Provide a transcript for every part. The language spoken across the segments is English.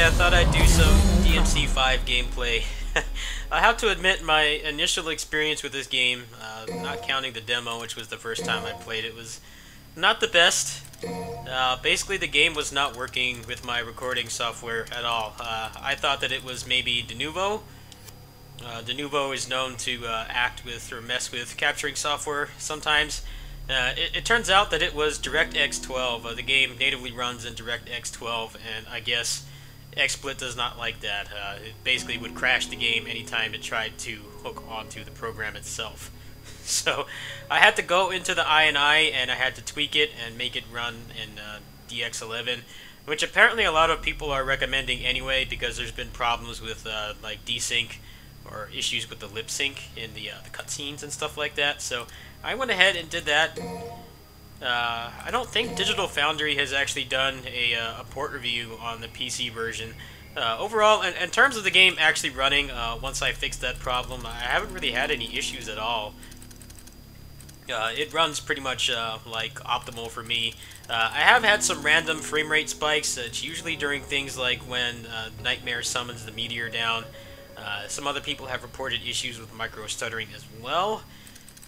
Hey, I thought I'd do some DMC5 gameplay. I have to admit my initial experience with this game, not counting the demo, which was the first time I played it, was not the best. Basically the game was not working with my recording software at all. I thought that it was maybe Denuvo. Denuvo is known to act with or mess with capturing software sometimes. It turns out that it was DirectX 12. The game natively runs in DirectX 12, and I guess XSplit does not like that. It basically would crash the game anytime it tried to hook onto the program itself. So I had to go into the INI and I had to tweak it and make it run in DX11, which apparently a lot of people are recommending anyway because there's been problems with like desync or issues with the lip sync in the cutscenes and stuff like that. So I went ahead and did that. I don't think Digital Foundry has actually done a port review on the PC version. Overall, in terms of the game actually running, once I fixed that problem, I haven't really had any issues at all. It runs pretty much like optimal for me. I have had some random frame rate spikes. It's usually during things like when Nightmare summons the meteor down. Some other people have reported issues with micro stuttering as well,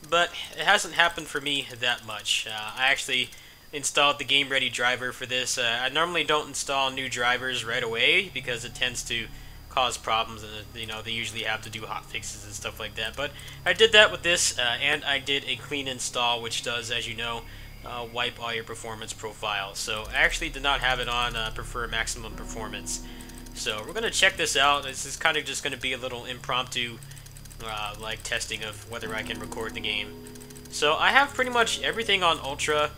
but it hasn't happened for me that much. I actually installed the Game Ready driver for this. I normally don't install new drivers right away because it tends to cause problems, and you know, they usually have to do hot fixes and stuff like that. But I did that with this, and I did a clean install, which does, as you know, wipe all your performance profiles. So I actually did not have it on prefer maximum performance. So we're gonna check this out. This is kind of just gonna be a little impromptu like testing of whether I can record the game. So I have pretty much everything on Ultra.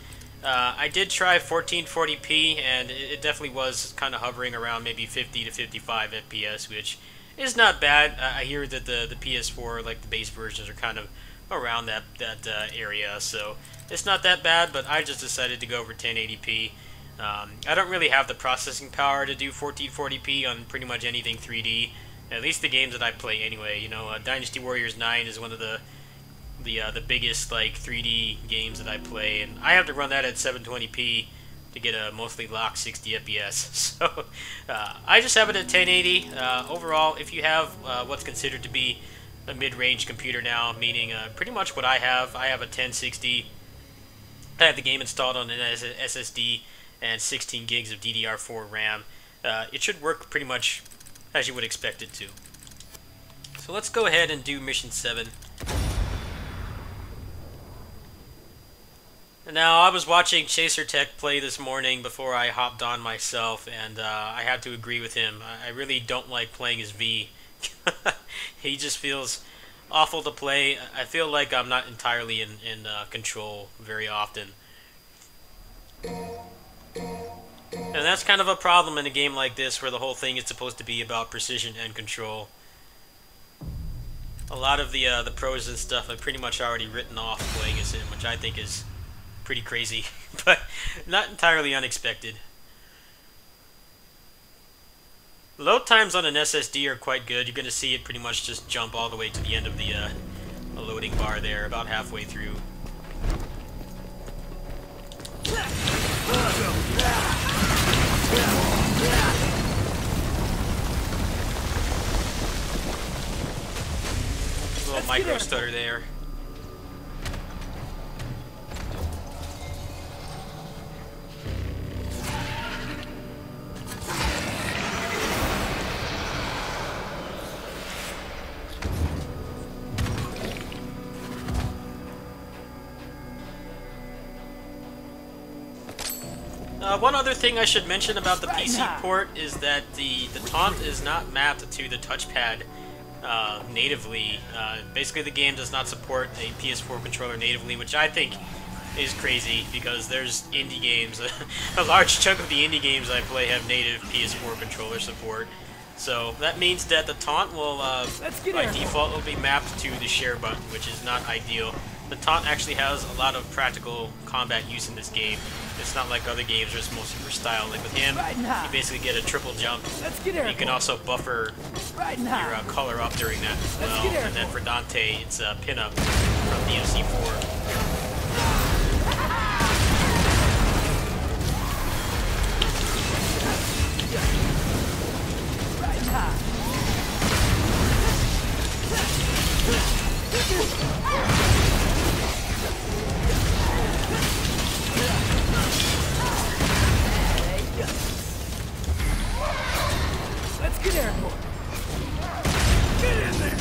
I did try 1440p, and it definitely was kind of hovering around maybe 50 to 55 FPS, which is not bad. I hear that the PS4, like the base versions, are kind of around that area, so it's not that bad. But I just decided to go over 1080p. I don't really have the processing power to do 1440p on pretty much anything 3D. At least the games that I play anyway. You know, Dynasty Warriors 9 is one of the biggest like 3D games that I play, and I have to run that at 720p to get a mostly locked 60 FPS. So I just have it at 1080. Overall, if you have what's considered to be a mid-range computer now, meaning pretty much what I have a 1060. I have the game installed on an SSD and 16 gigs of DDR4 RAM. It should work pretty much as you would expect it to. So let's go ahead and do Mission 7. Now, I was watching Chaser Tech play this morning before I hopped on myself, and I had to agree with him. I really don't like playing as V. He just feels awful to play. I feel like I'm not entirely in control very often. And that's kind of a problem in a game like this, where the whole thing is supposed to be about precision and control. A lot of the pros and stuff I've pretty much already written off playing as him, which I think is pretty crazy, but not entirely unexpected. Load times on an SSD are quite good. You're going to see it pretty much just jump all the way to the end of the loading bar there, about halfway through. A little micro stutter there. One other thing I should mention about the PC port is that the taunt is not mapped to the touchpad natively. Basically, the game does not support a PS4 controller natively, which I think is crazy because there's indie games. A large chunk of the indie games I play have native PS4 controller support. So that means that the taunt will, by default, will be mapped to the share button, which is not ideal. The taunt actually has a lot of practical combat use in this game. It's not like other games where it's mostly for style. Like with him, you basically get a triple jump. You can also buffer your color up during that as well. And then for Dante, it's a pin-up from DMC4. get airborne. Get in there.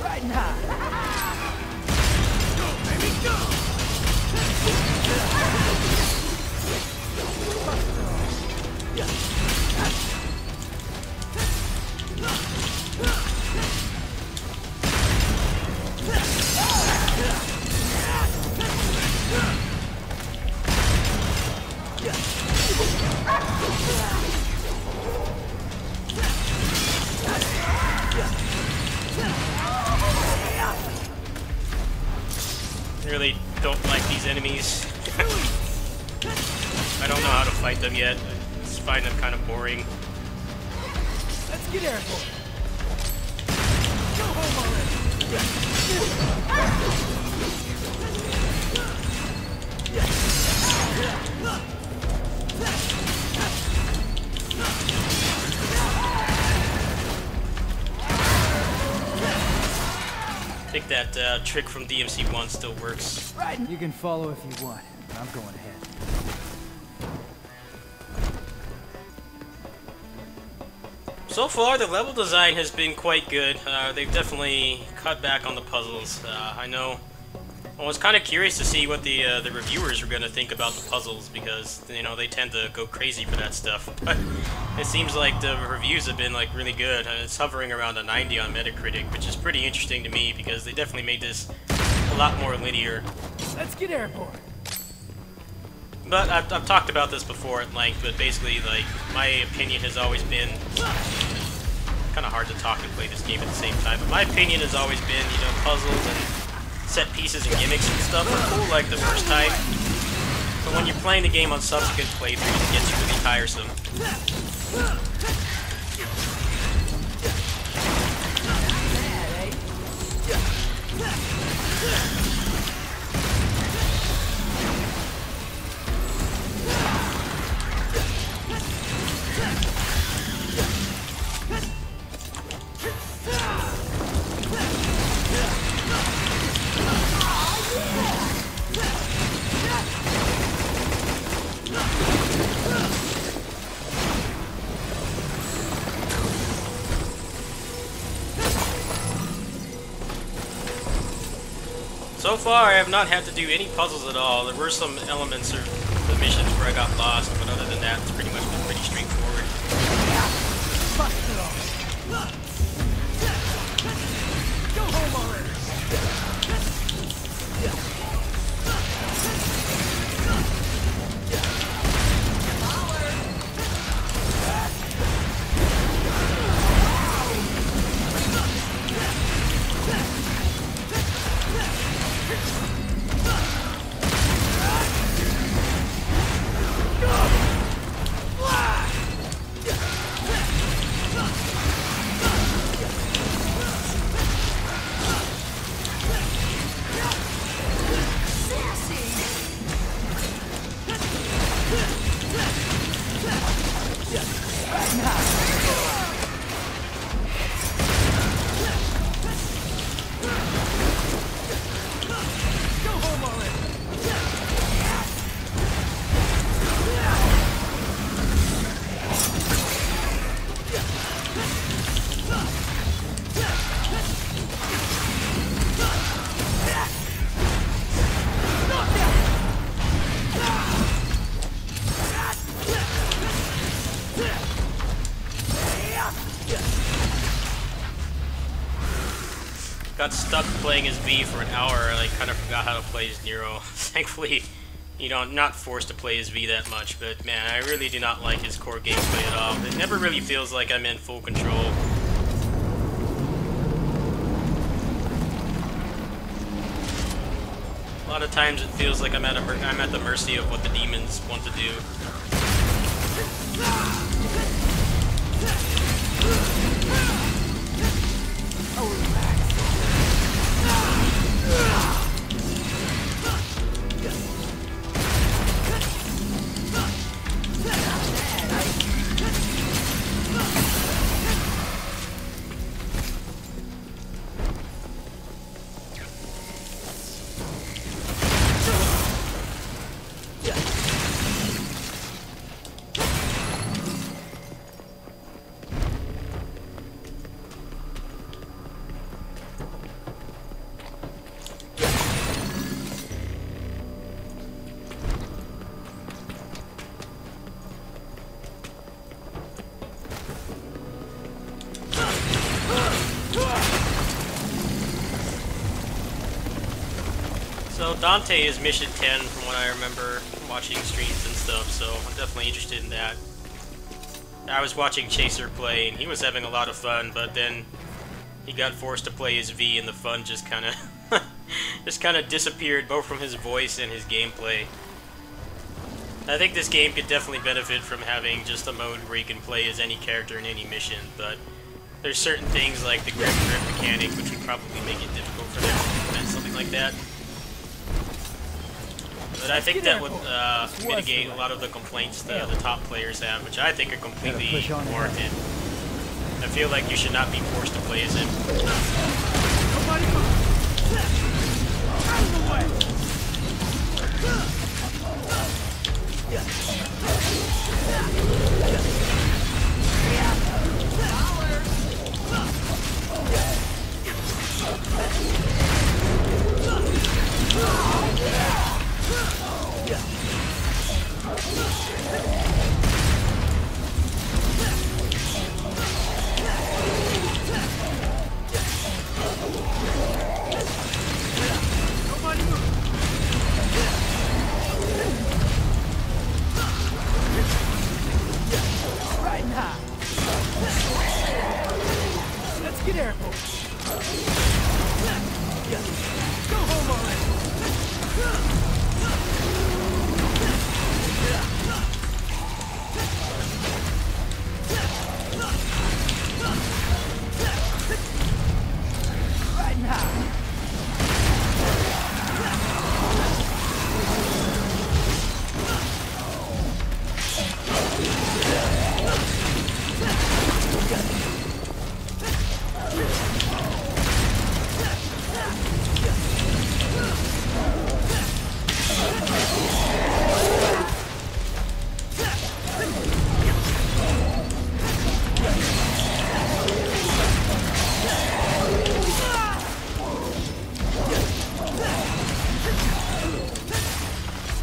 Riding high. Go, baby, go. I really don't like these enemies. I don't know how to fight them yet. I just find them kind of boring. Let's get airborne. Go home already. I think that trick from DMC1 still works. You can follow if you want. I'm going ahead. So far, the level design has been quite good. They've definitely cut back on the puzzles. I know. I was kind of curious to see what the reviewers were going to think about the puzzles because they tend to go crazy for that stuff. But it seems like the reviews have been like really good. It's hovering around a 90 on Metacritic, which is pretty interesting to me because they definitely made this a lot more linear. Let's get airborne. But I've talked about this before at length, but basically, like, my opinion has always been... kind of hard to talk and play this game at the same time, but my opinion has always been, puzzles and set pieces and gimmicks and stuff are cool, like, the first time. But when you're playing the game on subsequent playthroughs, it gets really tiresome. So far, I have not had to do any puzzles at all. There were some elements of the missions where I got lost, but other than that, it's pretty much been pretty straightforward. Go home already. Got stuck playing as V for an hour, and I kind of forgot how to play as Nero. Thankfully, I'm not forced to play as V that much, but man, I really do not like his core gameplay at all. It never really feels like I'm in full control. A lot of times it feels like I'm at the mercy of what the demons want to do. Well, Dante is mission 10 from what I remember watching streams and stuff, so I'm definitely interested in that. I was watching Chaser play, and he was having a lot of fun, but then he got forced to play his V, and the fun just kind of disappeared, both from his voice and his gameplay. I think this game could definitely benefit from having just a mode where you can play as any character in any mission, but there's certain things like the grip mechanic which would probably make it difficult for them to implement something like that. But I think that would mitigate a lot of the complaints that the top players have, which I think are completely warranted. I feel like you should not be forced to play as him. Nobody move! Out of the way! Nobody move! Right now! Let's get airborne! Go home already! Right now!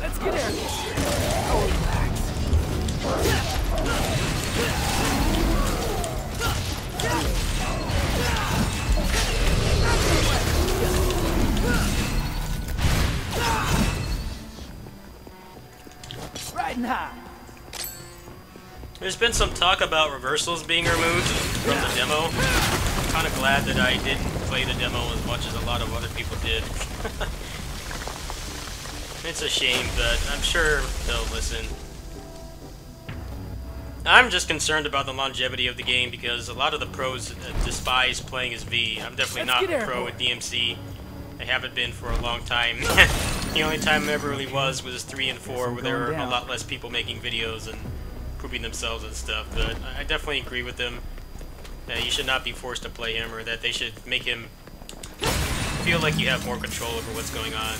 Let's get airborne! Oh, relax. Right now! There's been some talk about reversals being removed from the demo. I'm kind of glad that I didn't play the demo as much as a lot of other people did. It's a shame, but I'm sure they'll listen. I'm just concerned about the longevity of the game because a lot of the pros despise playing as V. I'm definitely not a pro at DMC. I haven't been for a long time. The only time I ever really was 3 and 4, where there were a lot less people making videos and proving themselves and stuff. But I definitely agree with them that you should not be forced to play him, or that they should make him feel like you have more control over what's going on.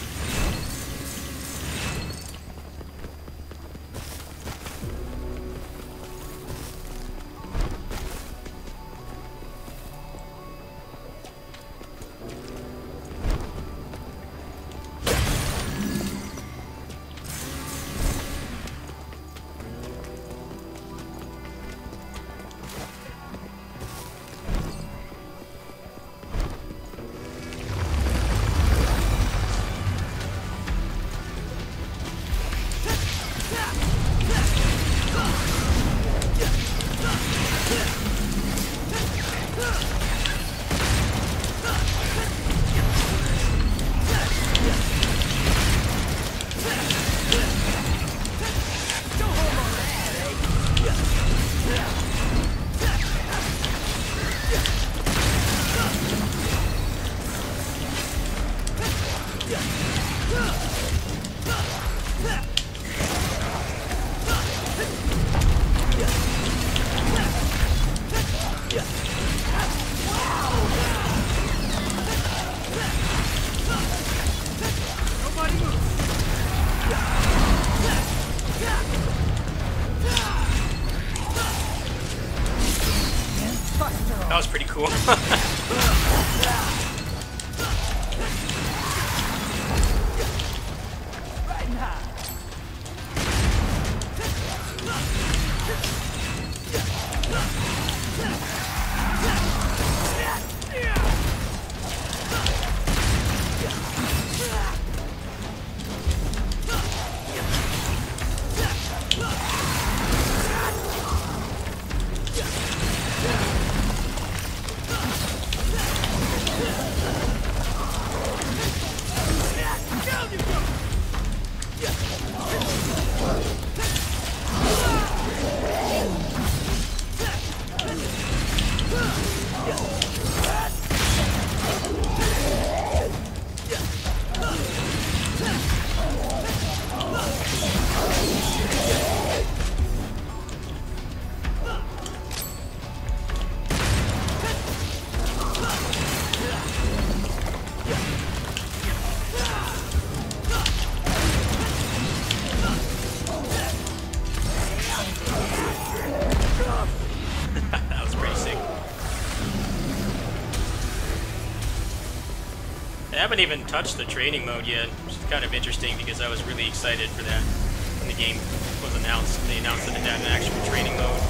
That was pretty cool. haven't even touched the training mode yet, which is kind of interesting because I was really excited for that when the game was announced. They announced that it had an actual training mode.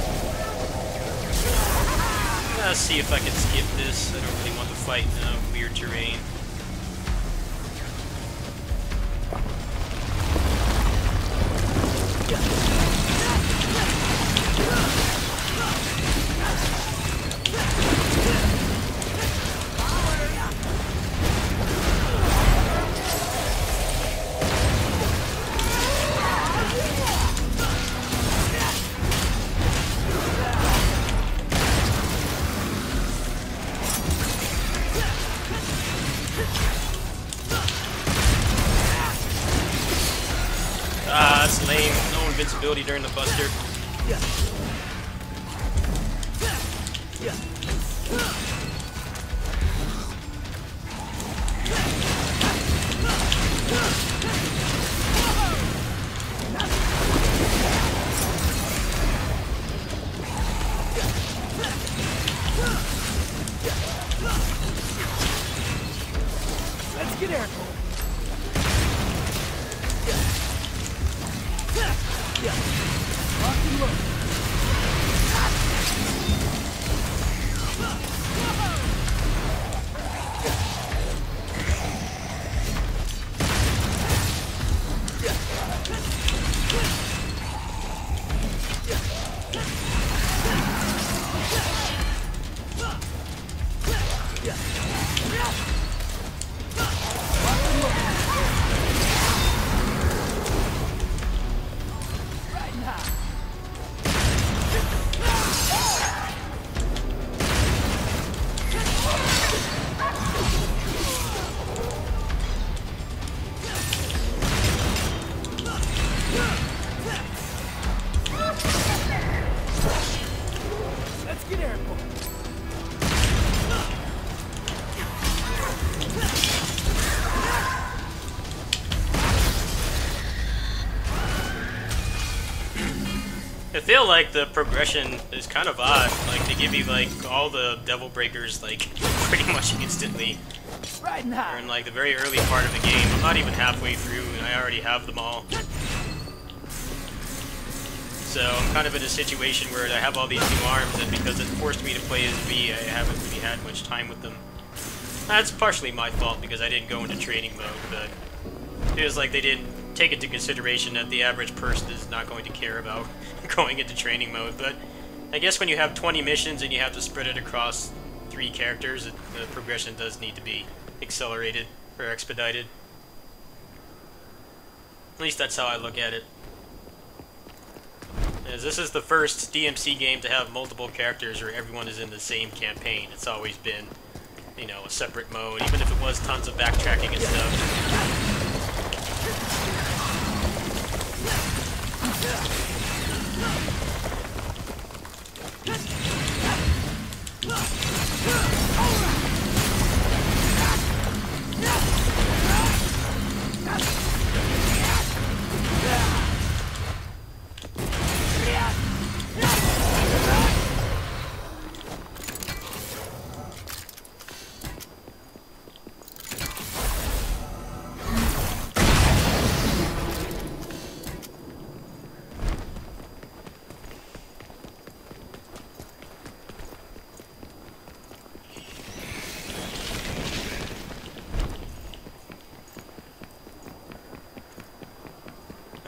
Let's see if I can skip this. I don't really want to fight weird terrain. Ah, that's lame. No invincibility during the buster. Let's get airborne. Lock and load. Let's get airborne. I feel like the progression is kind of odd. Like, they give you, like, all the Devil Breakers, like, pretty much instantly. Riding Or high. in, like, the very early part of the game. I'm not even halfway through, and I already have them all. So, I'm kind of in a situation where I have all these new arms, and because it forced me to play as V, I haven't really had much time with them. That's partially my fault, because I didn't go into training mode, but it was like they didn't take into consideration that the average person is not going to care about going into training mode. But I guess when you have 20 missions and you have to spread it across 3 characters, the progression does need to be accelerated or expedited. At least that's how I look at it. As this is the first DMC game to have multiple characters where everyone is in the same campaign. It's always been, you know, a separate mode, even if it was tons of backtracking and stuff.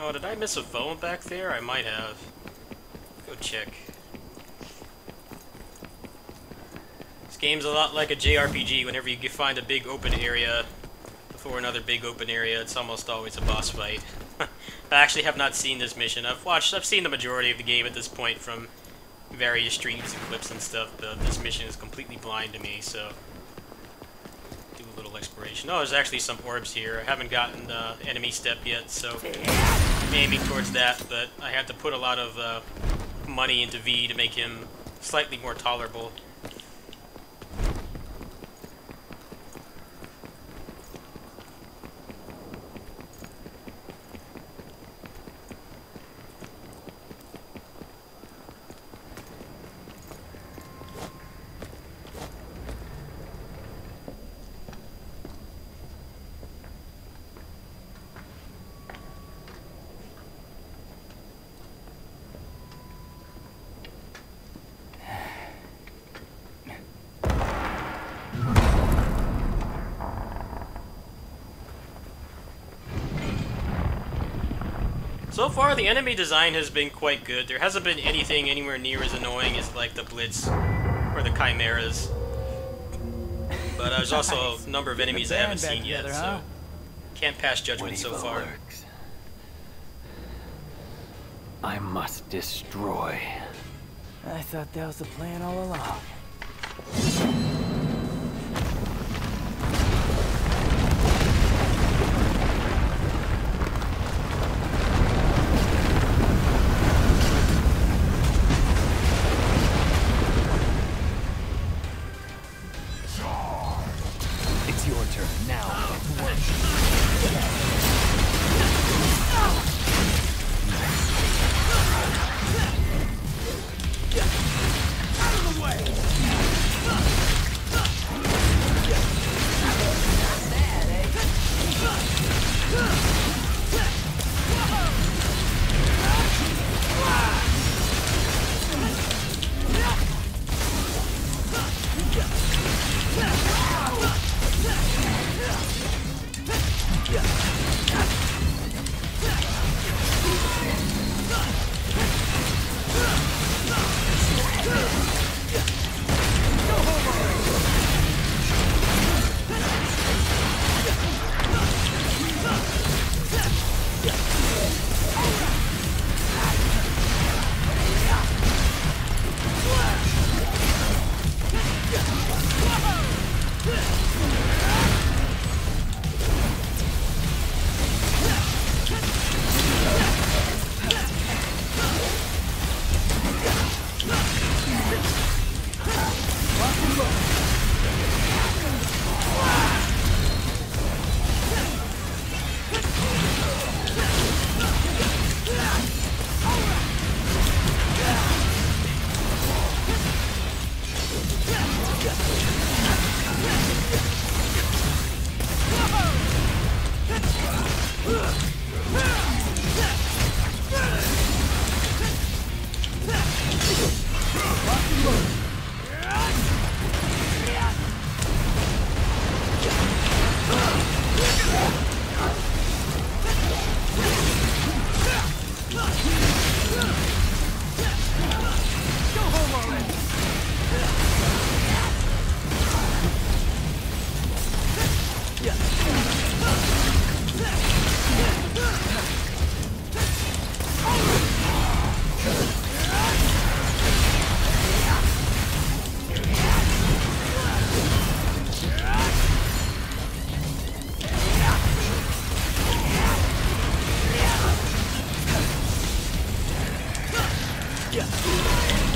Oh, did I miss a phone back there? I might have. Go check. This game's a lot like a JRPG. Whenever you find a big open area before another big open area, it's almost always a boss fight. I actually have not seen this mission. I've seen the majority of the game at this point from various streams and clips and stuff, but this mission is completely blind to me, so do a little exploration. Oh, there's actually some orbs here. I haven't gotten enemy step yet, so I'm aiming towards that, but I had to put a lot of money into V to make him slightly more tolerable. So far, the enemy design has been quite good. There hasn't been anything anywhere near as annoying as like the Blitz or the Chimeras. But there's also a number of enemies I haven't seen yet, so can't pass judgment so far. I must destroy. I thought that was the plan all along. It's your turn now. Get to work. Out of the way!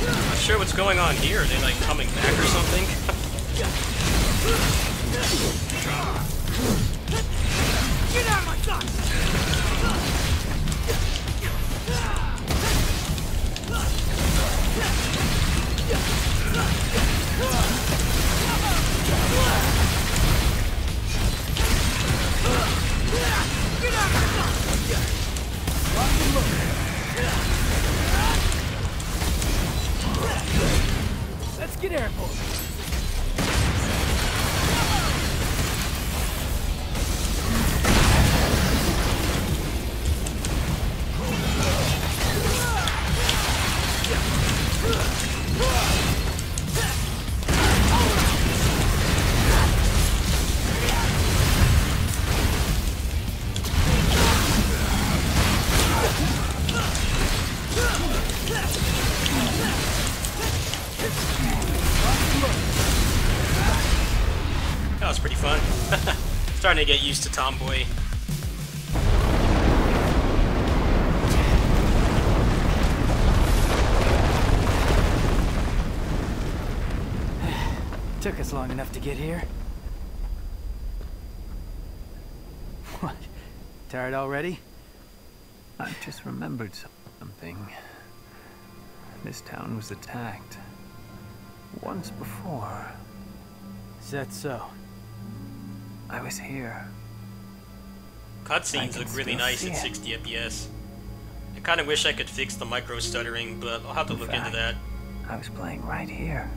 Not sure what's going on here. Are they like coming back or something? Get out of my sight! Get out of my sight! Lock and load. Let's get airborne. That was pretty fun. Starting to get used to Tomboy. Took us long enough to get here. What? Tired already? I just remembered something. This town was attacked once before. Is that so? I was here. Cutscenes look really nice at 60 FPS. I kind of wish I could fix the micro stuttering, but I'll have to look into that. I was playing right here.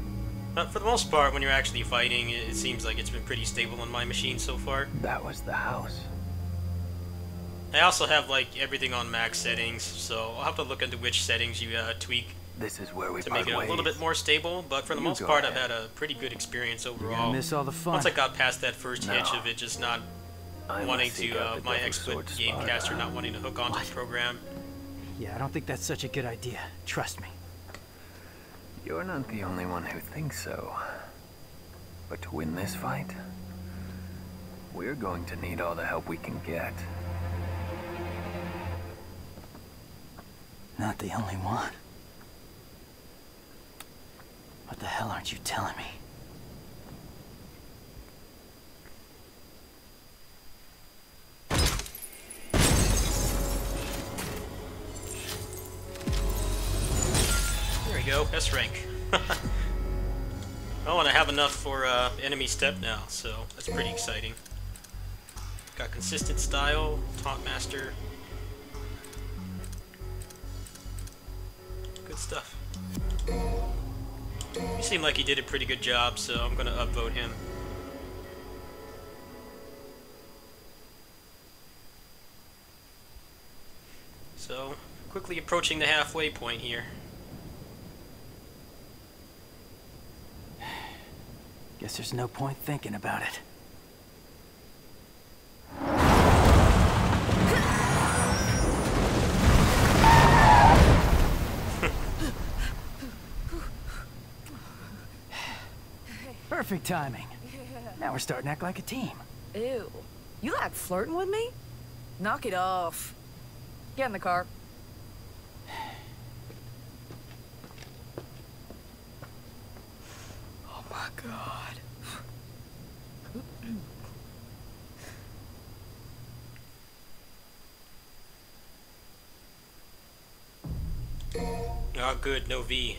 But for the most part, when you're actually fighting, it seems like it's been pretty stable on my machine so far. That was the house. I also have like everything on max settings, so I'll have to look into which settings you tweak This is where we to part make it a little ways. bit more stable, but for the You most go part I've ahead. had a pretty good experience You're overall. gonna miss all the fun. Once I got past that first No. hitch of it just not I wanting must seek to, out the my Devil's XSplit Sword Gamecaster Sparta. not wanting to hook onto the program. Yeah, I don't think that's such a good idea. Trust me. You're not the only one who thinks so. But to win this fight, we're going to need all the help we can get. Not the only one. What the hell aren't you telling me? There we go, S rank. Oh, and I have enough for enemy step now, so that's pretty exciting. Got consistent style, taunt master. Good stuff. He seemed like he did a pretty good job, so I'm gonna upvote him. So, quickly approaching the halfway point here. Guess there's no point thinking about it. Perfect timing. Now we're starting to act like a team. Ew. You like flirting with me? Knock it off. Get in the car. Oh my god. Oh, good, no V.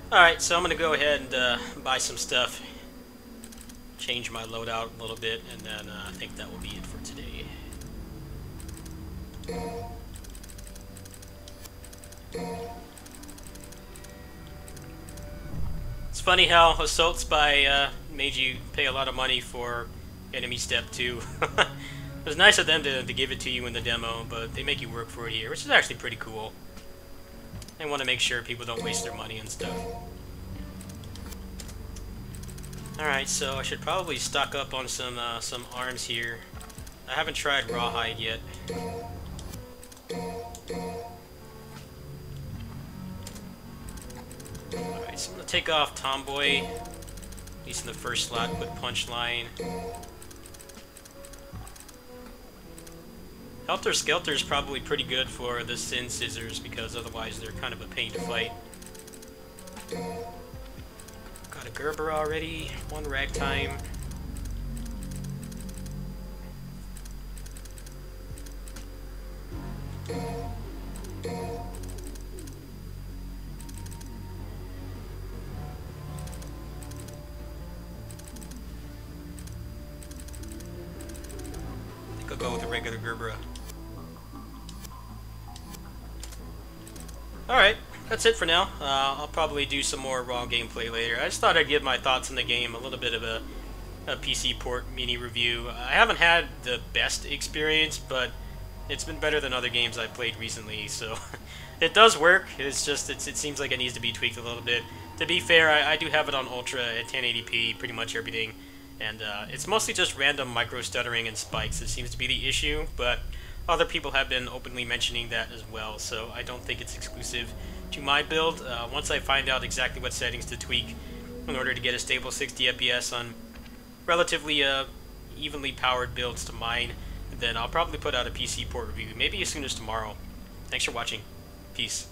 Alright, so I'm gonna go ahead and buy some stuff. Change my loadout a little bit, and then I think that will be it for today. It's funny how Assault Spy made you pay a lot of money for Enemy Step 2. It was nice of them to give it to you in the demo, but they make you work for it here, which is actually pretty cool. They want to make sure people don't waste their money and stuff. Alright, so I should probably stock up on some arms here. I haven't tried Rawhide yet. Alright, so I'm going to take off Tomboy, at least in the first slot, put Punchline. Helter Skelter is probably pretty good for the Sin Scissors, because otherwise they're kind of a pain to fight. Got a Gerber already, one Ragtime. I think I'll go with a regular Gerbera. Alright, that's it for now. I'll probably do some more raw gameplay later. I just thought I'd give my thoughts on the game, a little bit of a PC port mini review. I haven't had the best experience, but it's been better than other games I've played recently, so it does work. It's just, it seems like it needs to be tweaked a little bit. To be fair, I do have it on Ultra at 1080p, pretty much everything, and it's mostly just random micro stuttering and spikes that seems to be the issue, but other people have been openly mentioning that as well, so I don't think it's exclusive to my build. Once I find out exactly what settings to tweak in order to get a stable 60 FPS on relatively evenly powered builds to mine, then I'll probably put out a PC port review, maybe as soon as tomorrow. Thanks for watching. Peace.